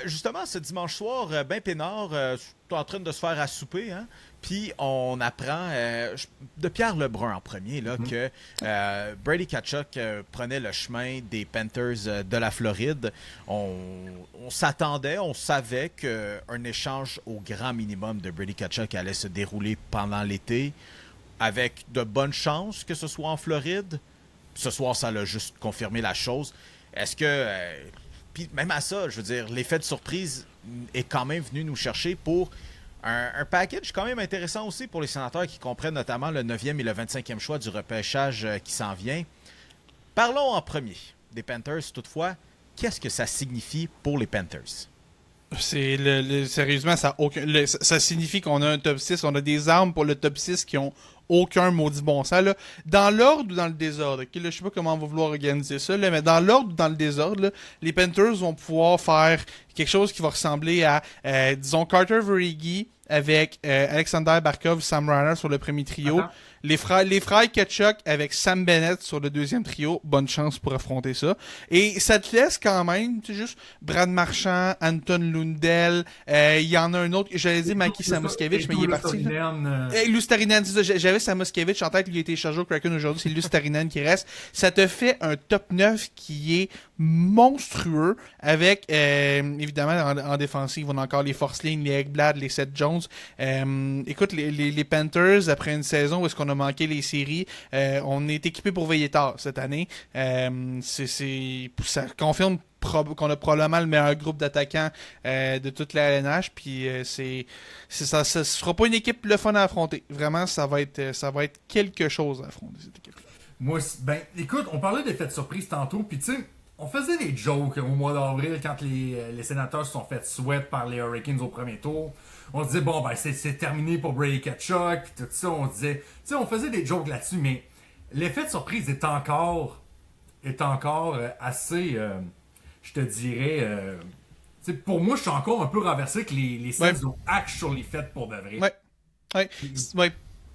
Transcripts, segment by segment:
Justement, ce dimanche soir, ben peinard, en train de se faire à souper, hein? Puis on apprend de Pierre Lebrun en premier là, Mhm. que Brady Tkachuk prenait le chemin des Panthers de la Floride. On, on s'attendait, on savait qu'un échange au grand minimum de Brady Tkachuk allait se dérouler pendant l'été, avec de bonnes chances que ce soit en Floride. Ce soir, ça l'a juste confirmé la chose. Est-ce que puis même à ça, je veux dire, l'effet de surprise est quand même venu nous chercher pour un package quand même intéressant aussi pour les sénateurs qui comprennent notamment le 9e et le 25e choix du repêchage qui s'en vient. Parlons en premier des Panthers toutefois. Qu'est-ce que ça signifie pour les Panthers? Sérieusement, ça signifie qu'on a un top 6, on a des armes pour le top 6 qui ont aucun maudit bon sens. Là. Dans l'ordre ou dans le désordre, ok, là, je sais pas comment on va vouloir organiser ça, là, mais dans l'ordre ou dans le désordre, là, les Panthers vont pouvoir faire quelque chose qui va ressembler à, disons, Carter Verhaeghe avec Alexander Barkov, Sam Ryder sur le premier trio. Attends. Les frères Ketchuk avec Sam Bennett sur le deuxième trio. Bonne chance pour affronter ça. Et ça te laisse quand même, tu sais, juste Brad Marchand, Anton Lundell. Il y en a un autre, j'allais dire Maki Samoskevich, mais il est parti. Lustarinen, c'est ça, j'avais Samoskevich en tête, lui a été échangé au Kraken aujourd'hui, c'est Lustarinen qui reste. Ça te fait un top 9 qui est monstrueux avec, évidemment, en défensive, on a encore les Force Lane, les Ekblad, les Seth Jones. Écoute, les Panthers, après une saison où est-ce qu'on a manqué les séries, on est équipé pour veiller tard cette année. Ça confirme qu'on a probablement le meilleur groupe d'attaquants de toute la LNH. Puis ça sera pas une équipe le fun à affronter. Vraiment, ça va être quelque chose à affronter cette équipe. Moi, ben, écoute, on parlait d'effet de surprise tantôt, puis tu sais, on faisait des jokes au mois d'avril quand les sénateurs se sont fait sweat par les Hurricanes au premier tour. On se disait, bon, ben, c'est terminé pour Brady Tkachuk, puis tout ça. On disait, tu sais, on faisait des jokes là-dessus, mais l'effet de surprise est encore assez, je te dirais, tu sais, pour moi, je suis encore un peu renversé que les Ouais, Sens ont actually fait pour de vrai. ouais, ouais, ouais.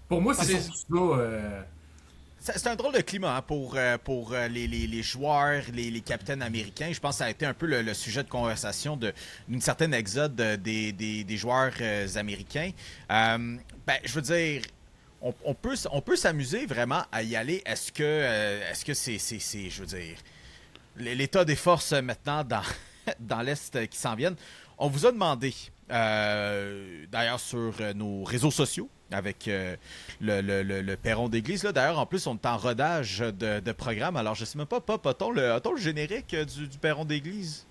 Pour moi, c'est C'est- surtout ça. C'est un drôle de climat hein, pour les joueurs, les capitaines américains. Je pense que ça a été un peu le sujet de conversation d'une certaine exode des joueurs américains. Ben, je veux dire, on peut s'amuser vraiment à y aller. Est-ce que je veux dire, l'état des forces maintenant dans, dans l'Est qui s'en viennent? On vous a demandé, d'ailleurs sur nos réseaux sociaux, avec le perron d'église. Là. D'ailleurs, en plus, on est en rodage de programme. Alors, je sais même pas, Pop, a-t-on le générique du perron d'église?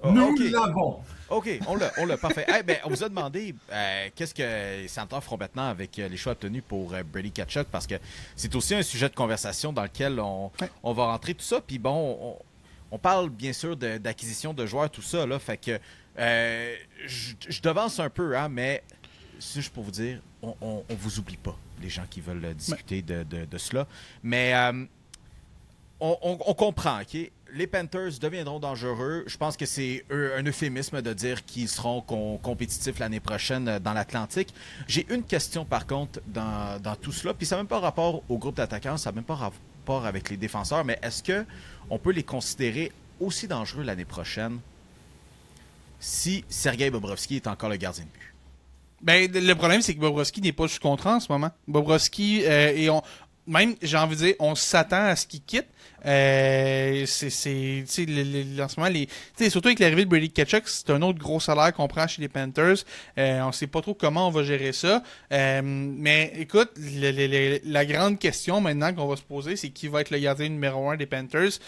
Oh, Nous ok, l'avons! ok, on l'a, parfait. Eh ben, on vous a demandé qu'est-ce que les sénateurs feront maintenant avec les choix obtenus pour Brady Tkachuk, parce que c'est aussi un sujet de conversation dans lequel Ouais. on va rentrer tout ça. Puis bon, on parle bien sûr d'acquisition de joueurs, tout ça, là. Fait que je devance un peu, hein, mais c'est juste pour vous dire, on vous oublie pas, les gens qui veulent Ouais. discuter de cela. Mais on comprend, OK? Les Panthers deviendront dangereux. Je pense que c'est un euphémisme de dire qu'ils seront compétitifs l'année prochaine dans l'Atlantique. J'ai une question, par contre, dans tout cela. Puis ça n'a même pas rapport au groupe d'attaquants, ça n'a même pas rapport avec les défenseurs, mais est-ce que on peut les considérer aussi dangereux l'année prochaine si Sergei Bobrovski est encore le gardien de but? Ben, le problème, c'est que Bobrovski n'est pas sous contrat en ce moment. Bobrovski, même, j'ai envie de dire, on s'attend à ce qu'il quitte. Tu sais, en ce moment, tu sais, surtout avec l'arrivée de Brady Tkachuk, c'est un autre gros salaire qu'on prend chez les Panthers. On sait pas trop comment on va gérer ça. Mais écoute, la grande question maintenant qu'on va se poser, c'est qui va être le gardien numéro 1 des Panthers.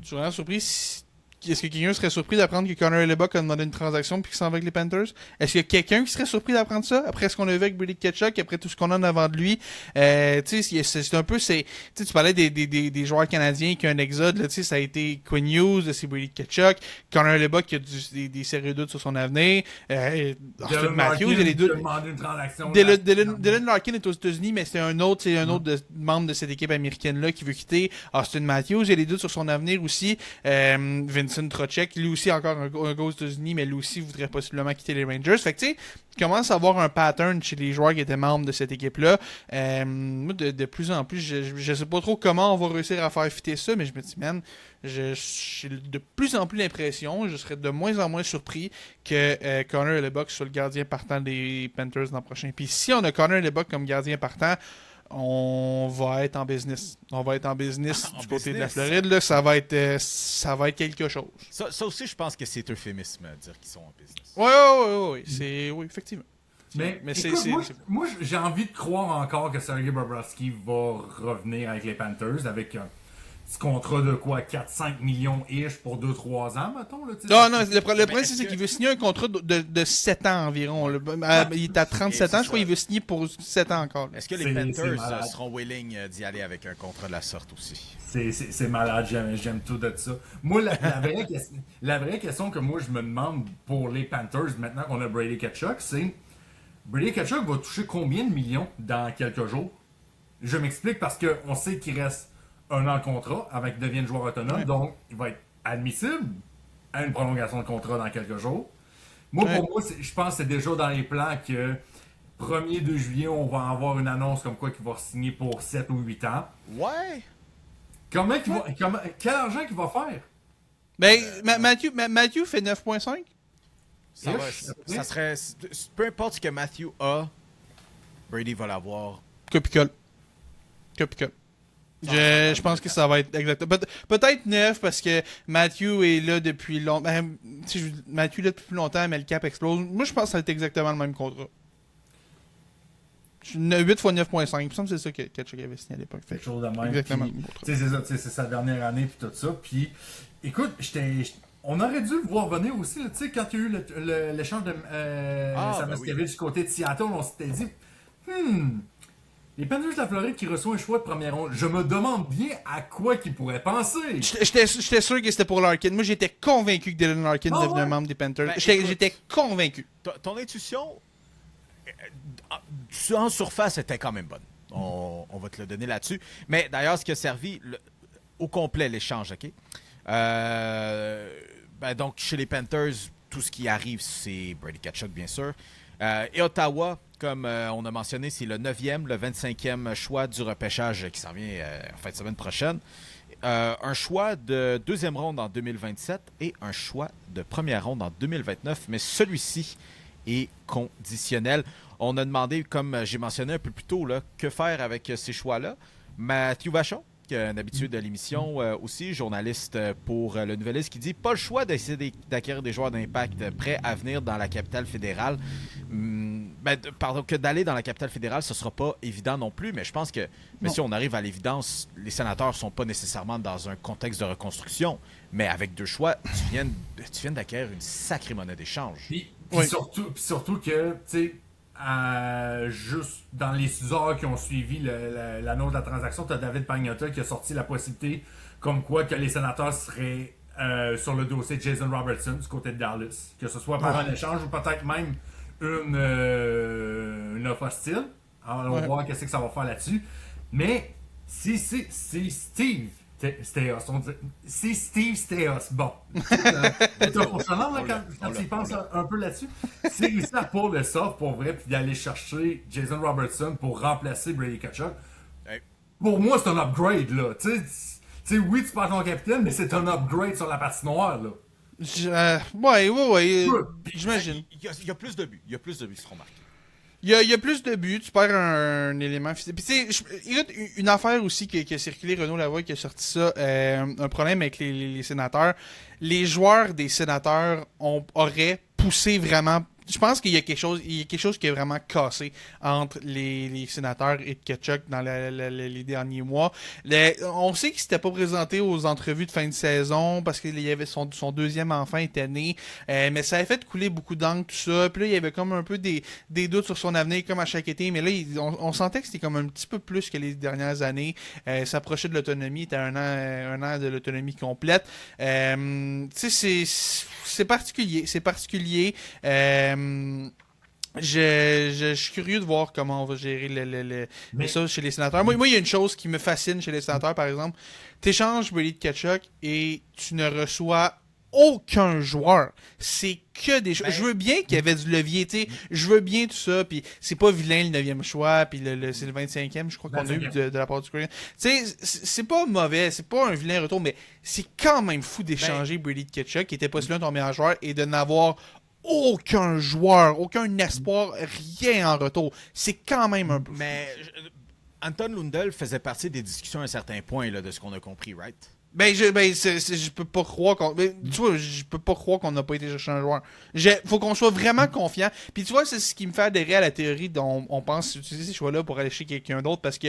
Je suis vraiment surpris. Est-ce que quelqu'un serait surpris d'apprendre que Connor Hellebuyck a demandé une transaction puis qu'il s'en va avec les Panthers? Est-ce qu'il y a quelqu'un qui serait surpris d'apprendre ça après ce qu'on a vu avec Brady Tkachuk, après tout ce qu'on a en avant de lui? Tu sais, c'est un peu, tu parlais des joueurs canadiens qui ont un exode, là, tu sais, ça a été Quinn Hughes, c'est Brady Tkachuk, Connor Hellebuyck qui a des sérieux doutes sur son avenir, Austin Dylan Matthews, il y a Larkin les qui a deux. demandé une transaction. Dylan Larkin est aux États-Unis, mais c'est un autre, membre de cette équipe américaine-là qui veut quitter. Austin Matthews, il y a les doutes sur son avenir aussi. Vince Vincent Trocheck, lui aussi encore un gars aux États-Unis, mais lui aussi voudrait possiblement quitter les Rangers. Fait que tu sais, il commence à avoir un pattern chez les joueurs qui étaient membres de cette équipe-là. Moi, de plus en plus, je sais pas trop comment on va réussir à faire fitter ça, mais je me dis, man, j'ai de plus en plus l'impression, je serais de moins en moins surpris que Connor Hellebuyck soit le gardien partant des Panthers l'an prochain. Puis si on a Connor Hellebuyck comme gardien partant, on va être en business. On va être en business du côté de la Floride. Là, ça va être quelque chose. Ça aussi, je pense que c'est euphémisme à dire qu'ils sont en business. Oui, effectivement. Mais écoute, moi, j'ai envie de croire encore que Sergei Bobrovsky va revenir avec les Panthers avec un petit contrat de quoi, 4-5 millions-ish pour 2-3 ans, mettons. Là, non, le problème, c'est qu'il veut signer un contrat de 7 ans environ. Il est à 37 ans, je crois qu'il veut signer pour 7 ans encore. Est-ce que les Panthers seront willing d'y aller avec un contrat de la sorte aussi? C'est malade, j'aime tout de ça. Moi, la vraie question que moi je me demande pour les Panthers, maintenant qu'on a Brady Tkachuk, c'est Brady Tkachuk va toucher combien de millions dans quelques jours? Je m'explique parce qu'on sait qu'il reste un an de contrat avant qu'il devienne joueur autonome, donc il va être admissible à une prolongation de contrat dans quelques jours. Pour moi, je pense que c'est déjà dans les plans que 1er de juillet, on va avoir une annonce comme quoi qu'il va signer pour 7 ou 8 ans. Ouais! Quel argent qu'il va faire? Ben, Matthew fait 9,5? Ça serait... Peu importe ce que Matthew a, Brady va l'avoir. Copicole. Je pense que ça va être exactement. Peut-être 9 parce que Matthew est là depuis longtemps. Matthew est là depuis plus longtemps, mais le cap explose. Moi, je pense que ça va être exactement le même contrat. 8 fois 9.5. Il me semble que c'est ça que Tkachuk avait signé à l'époque. Quelque chose de même. Exactement. C'est ça, c'est sa dernière année puis tout ça. Puis, écoute, on aurait dû le voir venir aussi. Tu sais, quand il y a eu l'échange de Samoskevich du côté de Seattle, on s'était dit, les Panthers de la Floride qui reçoivent un choix de première ronde, je me demande bien à quoi qu'ils pourraient penser. J'étais sûr que c'était pour Larkin. Moi, j'étais convaincu que Dylan Larkin devenait un membre des Panthers. J'étais convaincu. Ton intuition, en surface, était quand même bonne. On va te le donner là-dessus. Mais d'ailleurs, ce qui a servi au complet l'échange, OK? Donc, chez les Panthers, tout ce qui arrive, c'est Brady Tkachuk, bien sûr. Et Ottawa, comme on a mentionné, c'est le 9e, le 25e choix du repêchage qui s'en vient en fin de semaine prochaine. Un choix de 2e ronde en 2027 et un choix de première ronde en 2029. Mais celui-ci est conditionnel. On a demandé, comme j'ai mentionné un peu plus tôt, là, que faire avec ces choix-là. Matthew Vachon, qui est un habitué de l'émission aussi, journaliste pour le Nouvelliste, qui dit « Pas le choix d'essayer d'acquérir des joueurs d'impact prêts à venir dans la capitale fédérale. Que d'aller dans la capitale fédérale, ce ne sera pas évident non plus, mais je pense que si on arrive à l'évidence, les Sénateurs ne sont pas nécessairement dans un contexte de reconstruction, mais avec 2 choix, tu viens d'acquérir une sacrée monnaie d'échange. Puis surtout que, tu sais, juste dans les 6 heures qui ont suivi l'annonce de la transaction, tu as David Pagnotta qui a sorti la possibilité comme quoi que les Sénateurs seraient sur le dossier de Jason Robertson du côté de Dallas. Que ce soit par un échange ou peut-être même une offre hostile. Alors, on va voir qu'est-ce que ça va faire là-dessus. Mais c'est Steve Staios. C'est Steve Staios. Bon. On se demande quand tu y penses un peu là-dessus. C'est réussi à pour le soft pour vrai puis d'aller chercher Jason Robertson pour remplacer Brady Tkachuk. Hey. Pour moi, c'est un upgrade, là. Tu sais, oui, tu parles ton capitaine, mais c'est un upgrade sur la patinoire, là. Ouais. J'imagine. Il y a plus de buts. Il y a plus de buts qui seront marqués. Il y a plus de buts, tu perds un élément physique. Puis tu sais, une affaire aussi qui a circulé, Renaud Lavoie qui a sorti ça, un problème avec les sénateurs. Les joueurs des sénateurs auraient poussé vraiment. Je pense qu'il y a quelque chose qui est vraiment cassé entre les sénateurs et Tkachuk dans les derniers mois. On sait qu'il s'était pas présenté aux entrevues de fin de saison parce qu'il y avait son 2e enfant était né, mais ça a fait couler beaucoup d'encre, tout ça. Puis là, il y avait comme un peu des doutes sur son avenir comme à chaque été, mais là, on sentait que c'était comme un petit peu plus que les dernières années. S'approchait de l'autonomie, il était un an de l'autonomie complète. Tu sais, c'est particulier. Je suis curieux de voir comment on va gérer ça chez les sénateurs. Moi, il y a une chose qui me fascine chez les sénateurs, par exemple. T'échanges Brady Tkachuk et tu ne reçois aucun joueur. C'est que des choses. Ben, Je veux bien qu'il y avait du levier, tu sais. Je veux bien tout ça, puis c'est pas vilain le 9e choix, puis c'est le 25e, je crois qu'on a eu de la part du Korean. Tu sais, c'est pas mauvais, c'est pas un vilain retour, mais c'est quand même fou d'échanger Brady Tkachuk, qui était pas celui-là ton meilleur joueur, et de n'avoir aucun joueur, aucun espoir, rien en retour. C'est quand même un peu. Mais Anton Lundell faisait partie des discussions à un certain point là, de ce qu'on a compris, right? Je peux pas croire qu'on. Tu vois, je peux pas croire qu'on n'a pas été chercher un joueur. Faut qu'on soit vraiment confiant. Puis tu vois, c'est ce qui me fait adhérer à la théorie dont on pense utiliser ces choix-là pour aller chez quelqu'un d'autre parce que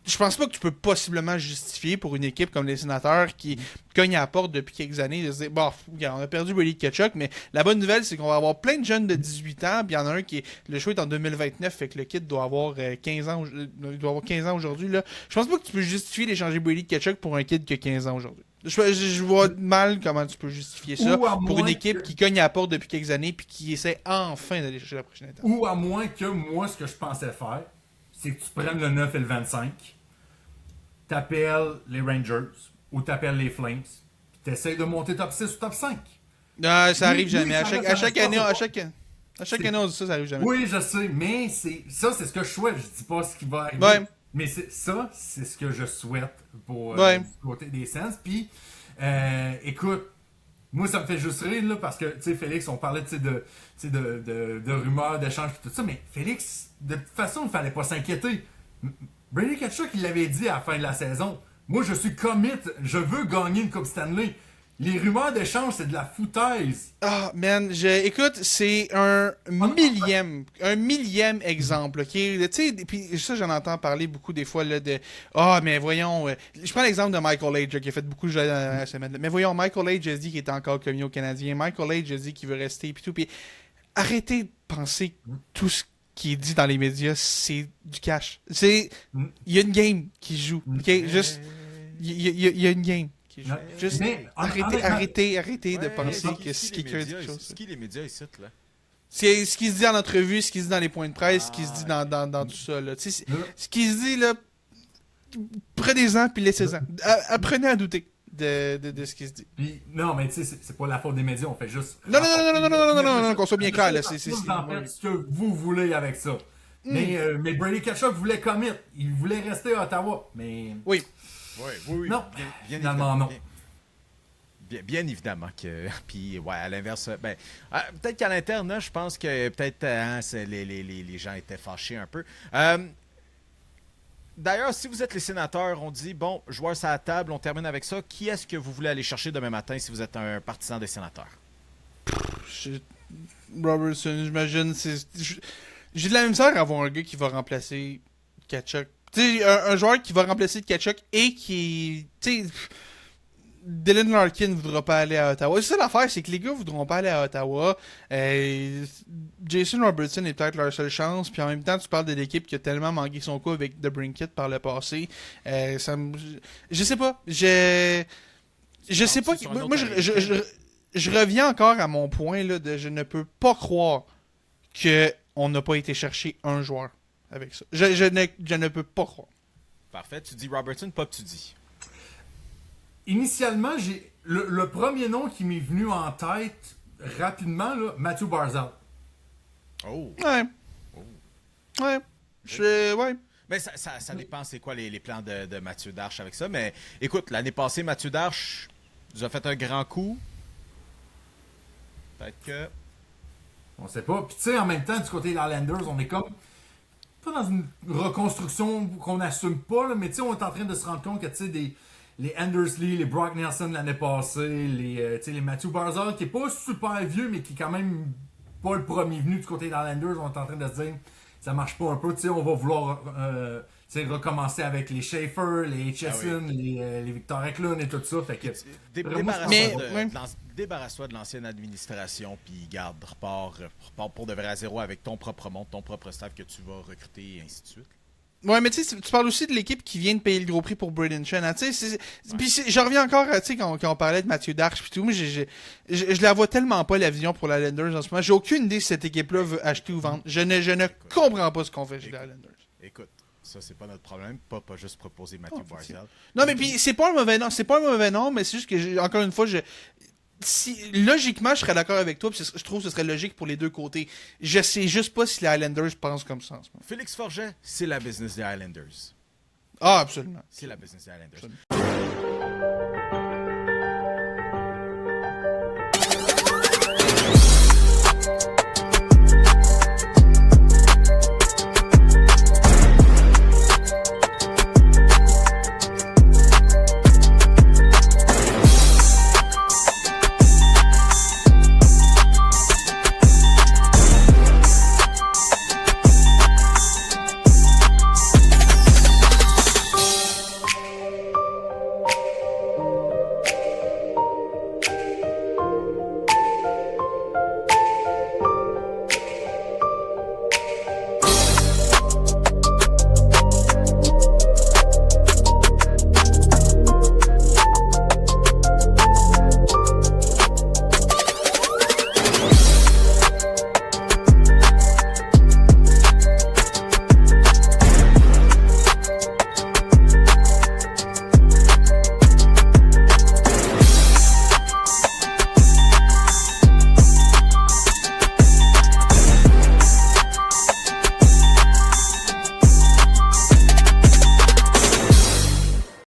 je pense pas que tu peux possiblement justifier pour une équipe comme les Sénateurs qui cognent à la porte depuis quelques années de se dire bon, on a perdu Brady Tkachuk, mais la bonne nouvelle c'est qu'on va avoir plein de jeunes de 18 ans, puis il y en a un qui est le choix est en 2029, fait que le kid doit avoir 15 ans, il doit avoir 15 ans aujourd'hui là. Je pense pas que tu peux justifier d'échanger Brady Tkachuk pour un kid qui a 15 ans aujourd'hui. Je vois mal comment tu peux justifier ça pour une équipe qui cogne à la porte depuis quelques années puis qui essaie enfin d'aller chercher la prochaine étape. Ou à moins que moi, ce que je pensais faire, c'est que tu prennes le 9 et le 25, t'appelles les Rangers ou t'appelles les Flames, puis t'essayes de monter top 6 ou top 5. Non, ça arrive jamais. Oui, À chaque année, on dit ça, ça arrive jamais. Oui, je sais, mais c'est ce que je souhaite. Je dis pas ce qui va arriver. Ouais. Mais c'est ce que je souhaite pour Ouais. du côté des Sens. Puis, écoute, moi, ça me fait juste rire, là, parce que, tu sais, Félix, on parlait, de rumeurs, d'échanges, et tout ça, mais Félix, de toute façon, il ne fallait pas s'inquiéter. Brady Tkachuk, il l'avait dit à la fin de la saison. Moi, je suis commit, je veux gagner une Coupe Stanley. Les rumeurs d'échange, c'est de la foutaise. Ah, man, écoute, c'est un millième exemple, ok? Tu sais, puis ça, j'en entends parler beaucoup des fois, là, de mais voyons, je prends l'exemple de Michael Age, qui a fait beaucoup de jeux dans la semaine, mais voyons, Michael Age a dit qu'il était encore commis au Canadien, Michael Age a dit qu'il veut rester, puis tout, puis arrêtez de penser que tout ce qui est dit dans les médias, c'est du cash. Il y a une game qui se joue, ok? Juste, il y a une game. Juste arrêtez de penser que si quelqu'un dit quelque chose. C'est qui les médias ici, là? C'est ce qui se dit en entrevue, ce qui se dit dans les points de presse, ce qui se dit dans tout ça. Là. Ce qui se dit, là, prenez-en puis laissez-en. Apprenez à douter de ce qui se dit. Puis, non, mais tu sais, c'est pas la faute des médias, on fait juste. Non, qu'on soit bien clair. Là, vous en faites ce que vous voulez avec ça. Mais Brady Tkachuk voulait commit. Il voulait rester à Ottawa. Mais. Oui. Oui. Non, bien finalement, non. Bien évidemment que. Puis, ouais, à l'inverse, peut-être qu'à l'interne, là, je pense que peut-être les gens étaient fâchés un peu. D'ailleurs, si vous êtes les Sénateurs, on dit, bon, joueurs à la table, on termine avec ça. Qui est-ce que vous voulez aller chercher demain matin si vous êtes un partisan des Sénateurs? Robertson, j'imagine. J'ai de la misère à avoir un gars qui va remplacer Tkachuk. Tu sais, un joueur qui va remplacer Tkachuk et qui. Tu sais. Dylan Larkin ne voudra pas aller à Ottawa. C'est ça l'affaire, c'est que les gars ne voudront pas aller à Ottawa. Jason Robertson est peut-être leur seule chance. Puis en même temps, tu parles de l'équipe qui a tellement manqué son coup avec DeBrincat par le passé. Je sais pas. Je sais pas. Moi, je reviens encore à mon point là, de je ne peux pas croire qu'on n'a pas été chercher un joueur avec ça. Je ne peux pas croire. Parfait. Tu dis Robertson, Pop, tu dis. Initialement, j'ai le premier nom qui m'est venu en tête rapidement, là, Matthew Barzal. Oh. Ouais. Ouais. Mais ça dépend c'est quoi les plans de Mathieu Darche avec ça. Mais écoute, l'année passée, Mathieu Darche nous a fait un grand coup. Peut-être que... On sait pas. Puis tu sais, en même temps, du côté des Islanders, on est comme... pas dans une reconstruction qu'on n'assume pas, là, mais tu sais, on est en train de se rendre compte que tu sais, les Anders Lee, les Brock Nelson l'année passée, les Matthew Barzal, qui est pas super vieux, mais qui est quand même pas le premier venu du côté des Islanders, on est en train de se dire, ça marche pas un peu, tu sais, on va vouloir recommencer avec les Schaefer, les Chesson, les Victor Eklund et tout ça, fait que... Débarrasse-toi de l'ancienne administration, puis garde, repars pour de vrai à zéro avec ton propre monde, ton propre staff que tu vas recruter, et ainsi de suite. Ouais, mais tu sais, tu parles aussi de l'équipe qui vient de payer le gros prix pour Braden Shen. Hein, puis je reviens encore, tu sais, quand on parlait de Mathieu Darche puis tout, moi, je la vois tellement pas la vision pour les Islanders en ce moment. J'ai aucune idée si cette équipe-là veut acheter ou vendre. Je ne comprends pas ce qu'on fait chez les Islanders. Écoute, ça, c'est pas notre problème. Pas juste proposer Mathieu Barzal. Non, mais puis c'est pas un mauvais nom, mais c'est juste que, encore une fois, logiquement, je serais d'accord avec toi, puis je trouve que ce serait logique pour les deux côtés. Je sais juste pas si les Highlanders pensent comme ça en ce moment. Félix Forget, c'est la business des Highlanders. Ah, absolument. C'est la business des Highlanders. Absolument.